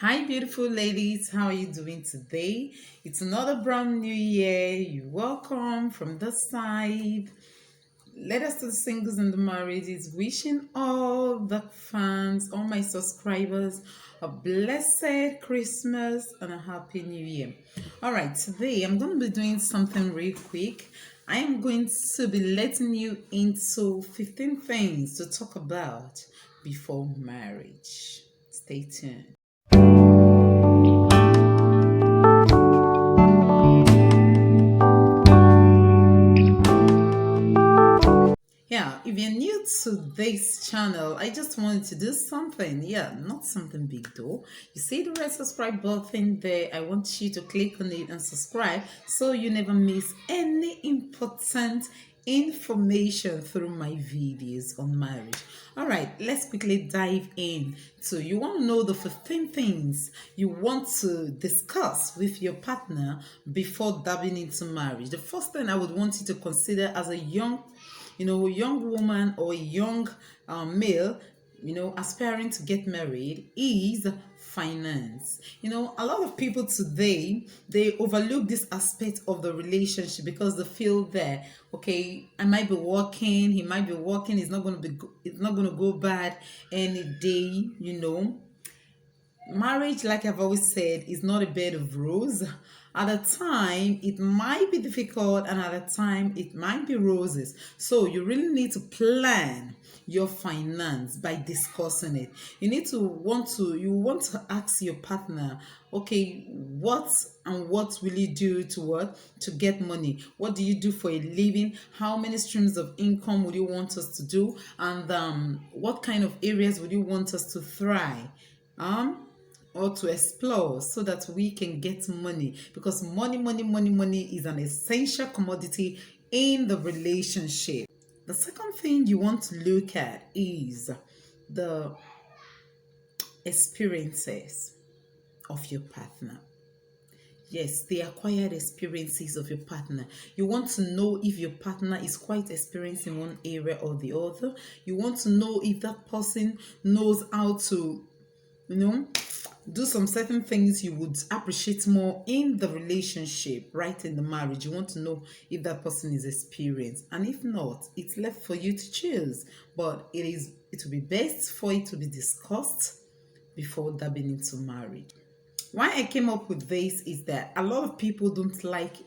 Hi, beautiful ladies. How are you doing today? It's another brand new year. You're welcome from this side. Let us to the singles and the marriages. Wishing all the fans, all my subscribers, a blessed Christmas and a happy new year. All right, today I'm going to be doing something real quick. I am going to be letting you into 15 things to talk about before marriage. Stay tuned. Yeah, if you're new to this channel, I just wanted to do something. Yeah, not something big though. You see the red subscribe button there. I want you to click on it and subscribe so you never miss any important information through my videos on marriage. All right, let's quickly dive in. So you want to know the 15 things you want to discuss with your partner before diving into marriage. The first thing I would want you to consider as a young woman or young male, aspiring to get married is finance. A lot of people today, they overlook this aspect of the relationship because they feel that, okay, I might be working, he might be working, it's not going to go bad any day. Marriage, like I've always said, is not a bed of roses. At a time it might be difficult, and at a time it might be roses. So you really need to plan your finance by discussing it. You want to ask your partner, okay, what will you do to get money? What do you do for a living? How many streams of income would you want us to do? And what kind of areas would you want us to thrive or to explore so that we can get money? Because money is an essential commodity in the relationship. The second thing you want to look at is the experiences of your partner. Yes, the acquired experiences of your partner. You want to know if your partner is quite experienced in one area or the other. You want to know if that person knows how to, you know, do some certain things you would appreciate more in the relationship, right? In the marriage, you want to know if that person is experienced, and if not, it's left for you to choose. But it will be best for it to be discussed before diving into marriage. Why I came up with this is that a lot of people don't like,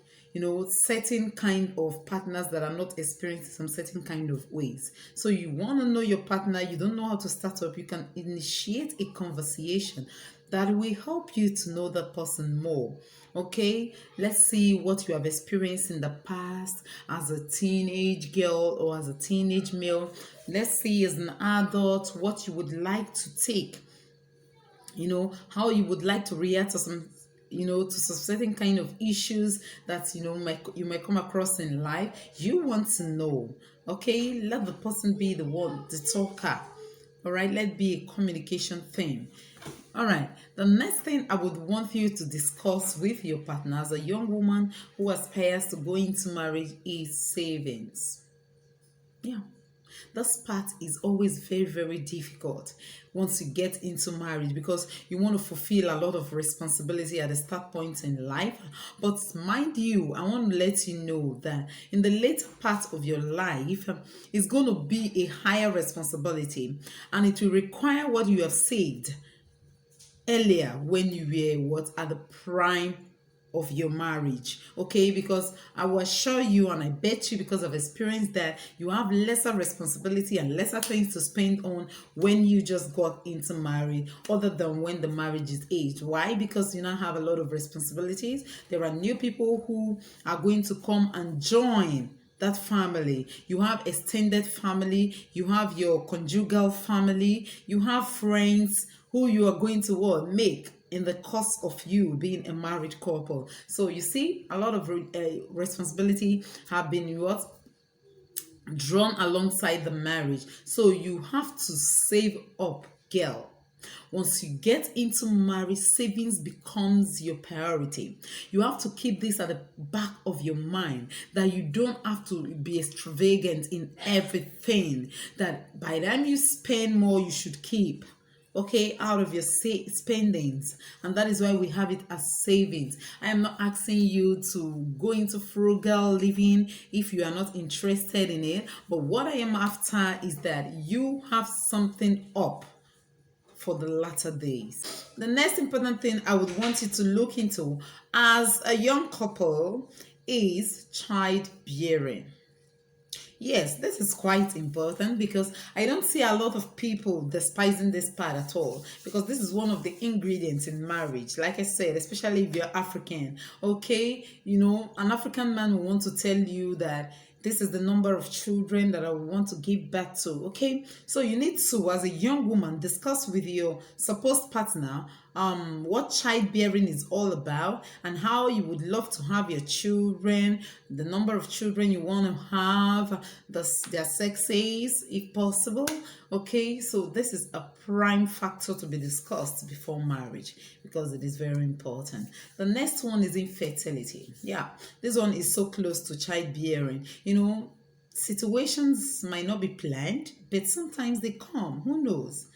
certain kind of partners that are not experienced in some certain kind of ways. So you want to know your partner, you don't know how to start up, you can initiate a conversation that will help you to know that person more. Okay, let's see what you have experienced in the past as a teenage girl or as a teenage male. Let's see as an adult what you would like to take, how you would like to react to some certain kind of issues that you might come across in life. You want to know. Okay, let the person be the talker. All right, let be a communication thing. All right, the next thing I would want you to discuss with your partner as a young woman who aspires to go into marriage is savings. Yeah, this part is always very, very difficult once you get into marriage, because you want to fulfill a lot of responsibility at the start point in life. But mind you, I want to let you know that in the later part of your life, it's going to be a higher responsibility, and it will require what you have saved earlier when you were at the prime of your marriage. Okay, because I will assure you, and I bet you because of experience, that you have lesser responsibility and lesser things to spend on when you just got into marriage, other than when the marriage is aged. Why? Because you now have a lot of responsibilities. There are new people who are going to come and join that family. You have extended family, you have your conjugal family, you have friends who you are going to make in the course of you being a married couple. So you see, a lot of responsibility have been drawn alongside the marriage. So you have to save up, girl. Once you get into marriage, savings becomes your priority. You have to keep this at the back of your mind, that you don't have to be extravagant in everything, that by the time you spend more, you should keep. okay, out of your spendings, and that is why we have it as savings. I am not asking you to go into frugal living if you are not interested in it, but what I am after is that you have something up for the latter days. The next important thing I would want you to look into as a young couple is childbearing. Yes, this is quite important because I don't see a lot of people despising this part at all, because this is one of the ingredients in marriage. Like I said, especially if you're African, okay, an African man will want to tell you that this is the number of children that I would want to give birth to. Okay, so you need to, as a young woman, discuss with your supposed partner what childbearing is all about and how you would love to have your children, the number of children you want to have, their sexes, if possible. Okay, so this is a prime factor to be discussed before marriage because it is very important. The next one is infertility. Yeah, this one is so close to childbearing. Situations might not be planned, but sometimes they come. Who knows?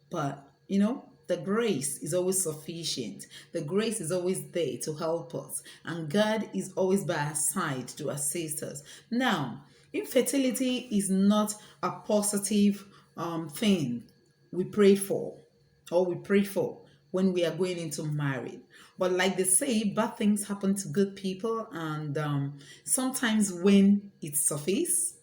But, the grace is always sufficient. The grace is always there to help us. And God is always by our side to assist us. Now, infertility is not a positive thing we pray for when we are going into marriage. But like they say, bad things happen to good people. And sometimes when it surfaces,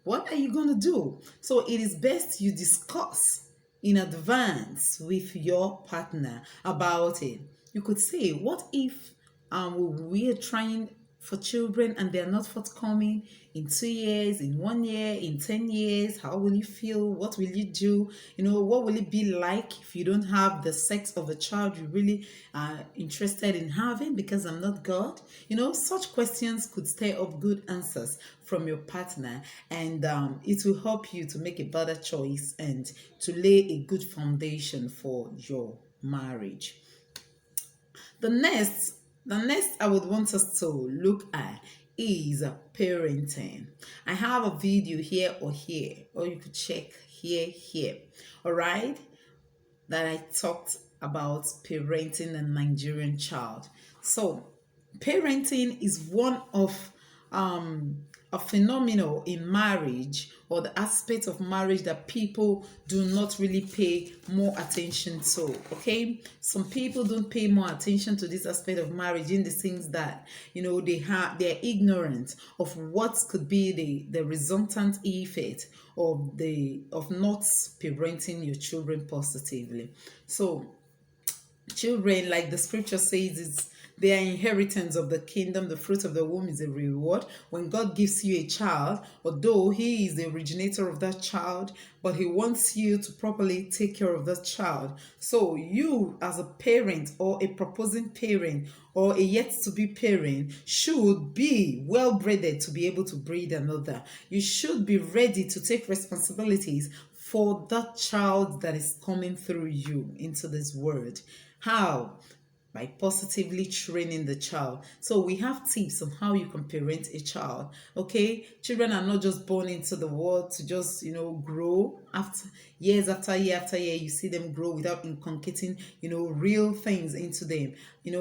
what are you going to do? So it is best you discuss in advance with your partner about it. You could say, what if we are trying for children and they're not forthcoming in 2 years, in 1 year, in 10 years? How will you feel? What will you do? What will it be like if you don't have the sex of a child you really are interested in having? Because I'm not God. Such questions could stir up good answers from your partner, and it will help you to make a better choice and to lay a good foundation for your marriage. The next I would want us to look at is parenting. I have a video here, or you could check here. All right, that I talked about parenting a Nigerian child. So, parenting is one of a phenomenon in marriage, or the aspect of marriage that people do not really pay more attention to. Okay, some people don't pay more attention to this aspect of marriage in the sense that they're ignorant of what could be the resultant effect of not parenting your children positively. So children, like the scripture says, is their inheritance of the kingdom. The fruit of the womb is a reward. When God gives you a child, although He is the originator of that child, but He wants you to properly take care of that child. So you, as a parent or a proposing parent or a yet to be parent, should be well bred to be able to breed another. You should be ready to take responsibilities for that child that is coming through you into this world. How? By positively training the child. So we have tips on how you can parent a child. Okay, children are not just born into the world to just grow. After year after year, you see them grow without inculcating real things into them.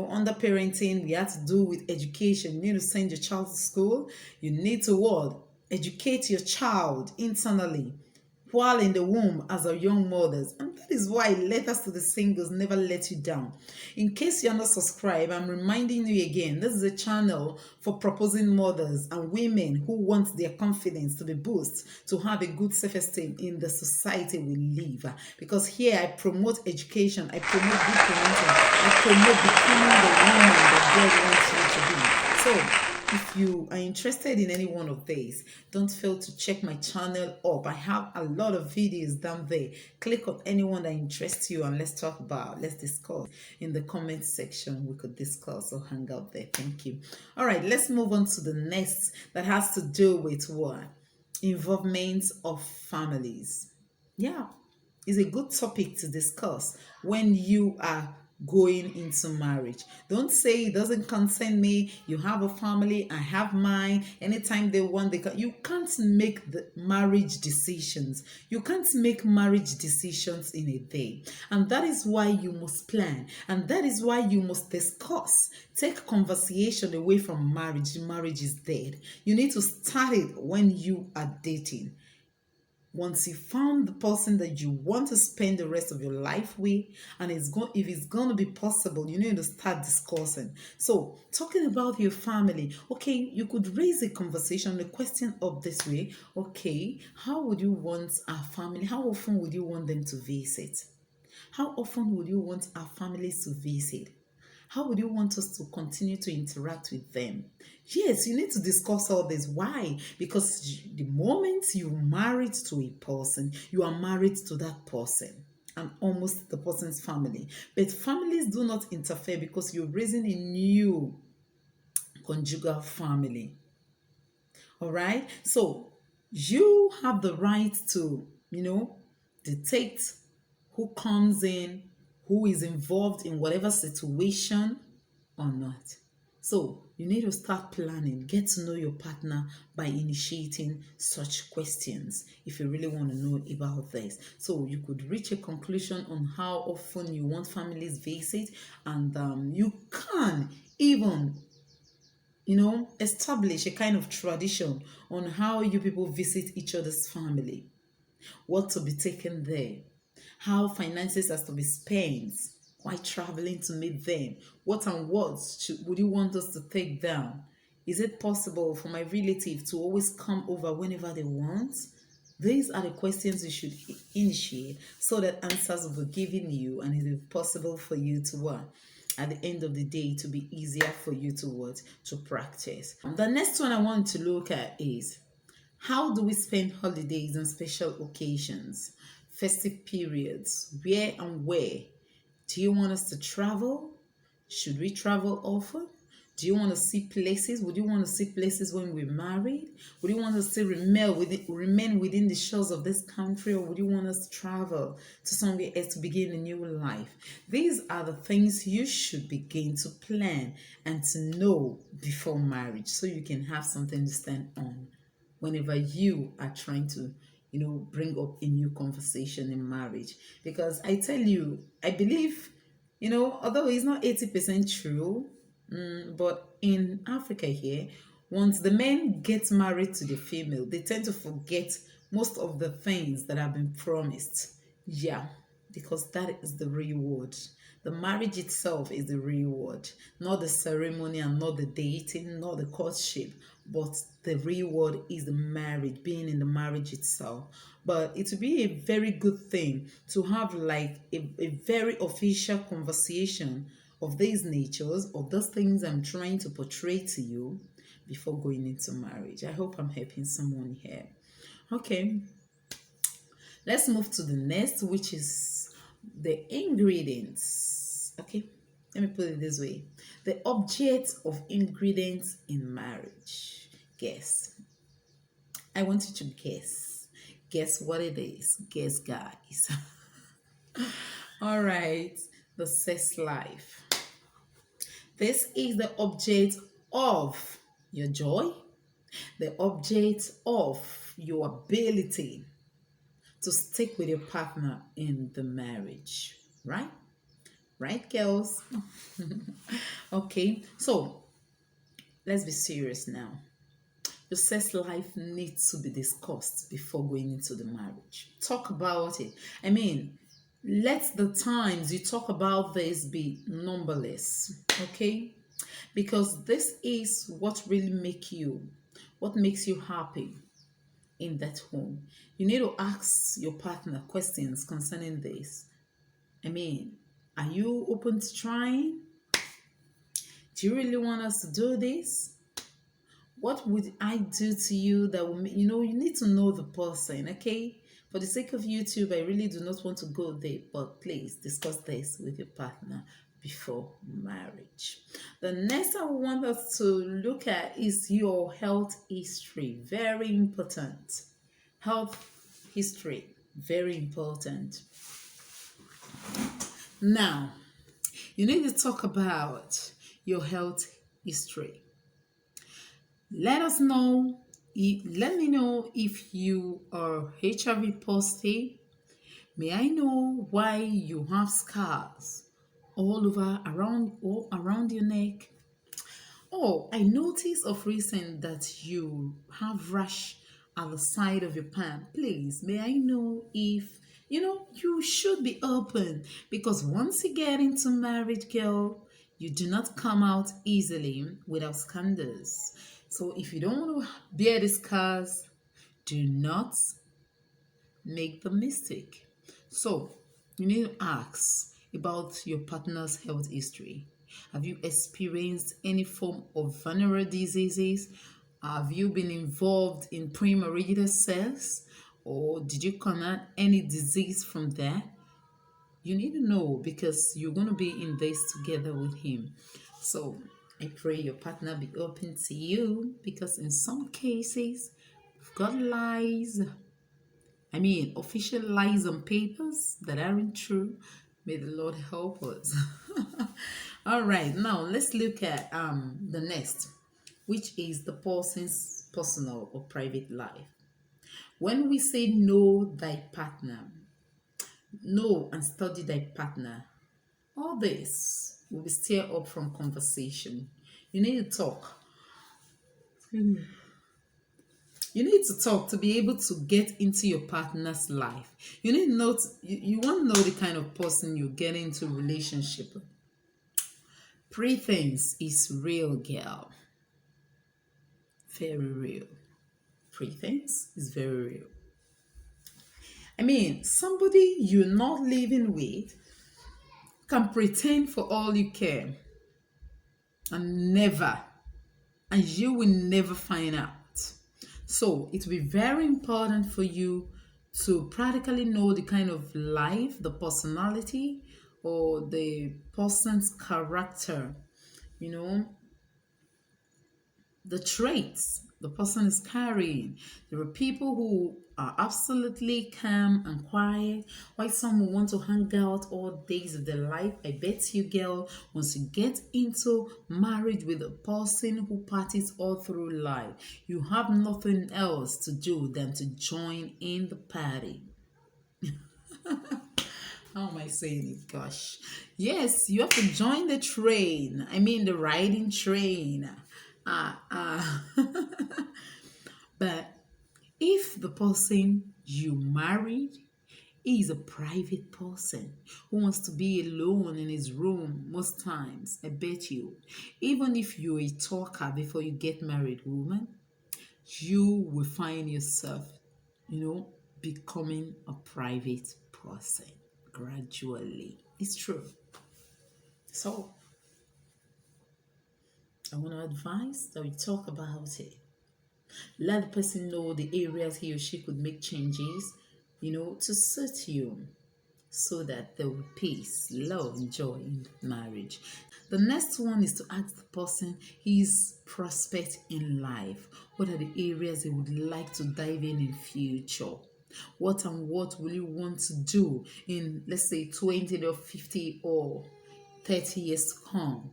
Under parenting, we have to do with education. You need to send your child to school. You need to what? Educate your child internally while in the womb as a young mothers. And that is why Letters to the Singles never let you down. In case you're not subscribed, I'm reminding you again, this is a channel for proposing mothers and women who want their confidence to be boosted, to have a good self-esteem in the society we live. Because here I promote education, I promote good parenting, I promote becoming the woman that God wants you to be. So if you are interested in any one of these, don't fail to check my channel up. I have a lot of videos down there. Click on anyone that interests you and let's discuss in the comment section. We could discuss or hang out there. Thank you. All right, let's move on to the next that has to do with what? Involvement of families. Yeah, it's a good topic to discuss when you are going into marriage. Don't say it doesn't concern me. You have a family, I have mine. Anytime they want, they can. You can't make the marriage decisions. You can't make marriage decisions in a day. And that is why you must plan. And that is why you must discuss. Take conversation away from marriage. Marriage is dead. You need to start it when you are dating. Once you found the person that you want to spend the rest of your life with, and if it's going to be possible, you need to start discussing. So talking about your family, okay, you could raise a conversation, a question of this way. Okay, how would you want our family, how often would you want them to visit? How often would you want our families to visit? How would you want us to continue to interact with them? Yes, you need to discuss all this. Why? Because the moment you married to a person, you are married to that person and almost the person's family. But families do not interfere because you're raising a new conjugal family. All right? So you have the right to, dictate who comes in, who is involved in whatever situation or not. So you need to start planning, get to know your partner by initiating such questions if you really want to know about this. So you could reach a conclusion on how often you want families visit, and you can even establish a kind of tradition on how you people visit each other's family, what to be taken there, how finances has to be spent while traveling to meet them, what and what would you want us to take down? Is it possible for my relative to always come over whenever they want? These are the questions you should initiate so that answers will be given you, and it is possible for you to what? At the end of the day, to be easier for you to what? To practice. The next one I want to look at is, how do we spend holidays on special occasions, festive periods? Where and where? Do you want us to travel? Should we travel often? Do you want to see places? Would you want to see places when we're married? Would you want us to remain within the shores of this country, or would you want us to travel to somewhere else to begin a new life? These are the things you should begin to plan and to know before marriage, so you can have something to stand on whenever you are trying to bring up a new conversation in marriage. Because I tell you, I believe, although it's not 80% true, but in Africa here, once the men get married to the female, they tend to forget most of the things that have been promised. Yeah, because that is the reward. The marriage itself is the reward, not the ceremony and not the dating, not the courtship, but the reward is the marriage, being in the marriage itself. But it would be a very good thing to have like a very official conversation of these natures, of those things I'm trying to portray to you before going into marriage. I hope I'm helping someone here. Okay, let's move to the next, which is the ingredients. Okay, let me put it this way: the object of ingredients in marriage. Guess. I want you to guess. Guess what it is. Guess, guys. All right, the sex life. This is the object of your joy, the object of your ability to stick with your partner in the marriage, right? Right, girls? Okay, so let's be serious now. Your sex life needs to be discussed before going into the marriage. Talk about it. I mean, let the times you talk about this be numberless, okay? Because this is what really what makes you happy in that home. You need to ask your partner questions concerning this. I mean, are you open to trying? Do you really want us to do this? What would I do to you that will make, you need to know the person, okay? For the sake of YouTube, I really do not want to go there, but please discuss this with your partner before marriage. The next I want us to look at is your health history. Very important. Health history, very important. Now, You need to talk about your health history. Let us know. Let me know if you are HIV positive. May I know why you have scars all around your neck? Oh, I noticed of recent that you have rash at the side of your palm. Please, may I know if you should be open because once you get into marriage, girl, you do not come out easily without scandals. So if you don't want to bear the scars, do not make the mistake. So, you need to ask about your partner's health history. Have you experienced any form of venereal diseases? Have you been involved in premarital sex? Or did you connect any disease from there? You need to know because you're going to be in this together with him. So, I pray your partner be open to you because in some cases, we've got lies, official lies on papers that aren't true. May the Lord help us. All right, now let's look at the next, which is the person's personal or private life. When we say know thy partner, know and study thy partner, all this will be stirred up from conversation. You need to talk. You need to talk to be able to get into your partner's life. You need to know, you want to know the kind of person you get into relationship with. Pretense is real, girl. Very real. Pretense is very real. Somebody you're not living with can pretend for all you care and you will never find out. So it will be very important for you to practically know the kind of life, the personality, or the person's character, you know, the traits the person is carrying. There are people who are absolutely calm and quiet, while some will want to hang out all days of their life. I bet you, girl, once you get into marriage with a person who parties all through life, you have nothing else to do than to join in the party. How am I saying it? Gosh. Yes, you have to join the train. The riding train. But if the person you married is a private person who wants to be alone in his room most times, I bet you, even if you're a talker before you get married, woman, you will find yourself, becoming a private person gradually. It's true. So, I want to advise that we talk about it. Let the person know the areas he or she could make changes, to suit you so that there will be peace, love, and joy in marriage. The next one is to ask the person his prospect in life. What are the areas he would like to dive in future? What will you want to do in, let's say, 20 or 50 or 30 years to come?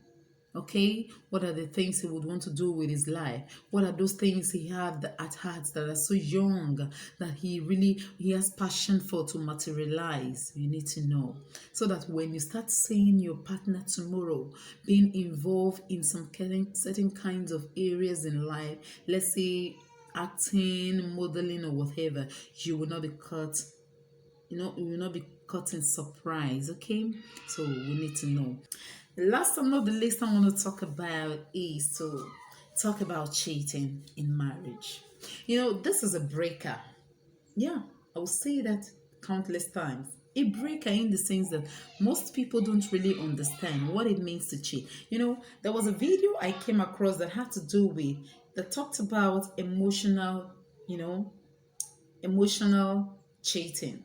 Okay, what are the things he would want to do with his life? What are those things he had at heart that are so young that he has passion for to materialize? You need to know so that when you start seeing your partner tomorrow being involved in some certain kinds of areas in life, let's say acting, modeling, or whatever, you will not be caught. You will not be caught in surprise. Okay, so we need to know. The last but not the least I want to talk about is to talk about cheating in marriage. This is a breaker. Yeah, I will say that countless times. A breaker in the sense that most people don't really understand what it means to cheat. There was a video I came across that had to do with, that talked about emotional cheating.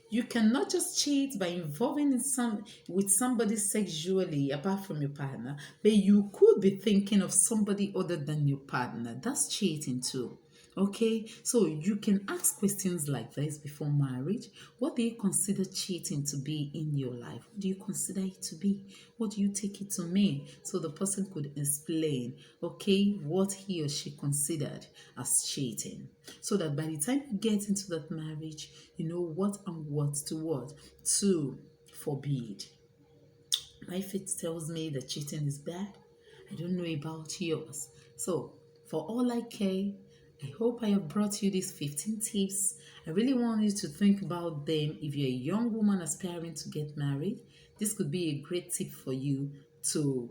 You cannot just cheat by involving with somebody sexually apart from your partner, but you could be thinking of somebody other than your partner. That's cheating too. Okay, so you can ask questions like this before marriage. What do you consider cheating to be in your life? What do you consider it to be? What do you take it to mean? So the person could explain, okay, what he or she considered as cheating. So that by the time you get into that marriage, you know what and what to forbid. My faith tells me that cheating is bad. I don't know about yours. So, for all I care, I hope I have brought you these 15 tips. I really want you to think about them. If you're a young woman aspiring to get married, this could be a great tip for you to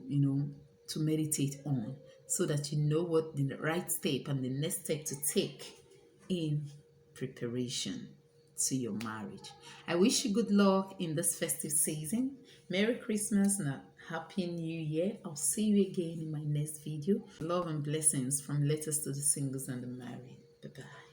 meditate on so that you know what the right step and the next step to take in preparation to your marriage. I wish you good luck in this festive season. Merry Christmas and a Happy New Year. I'll see you again in my next video. Love and blessings from Letters to the Singles and the Married. Bye bye.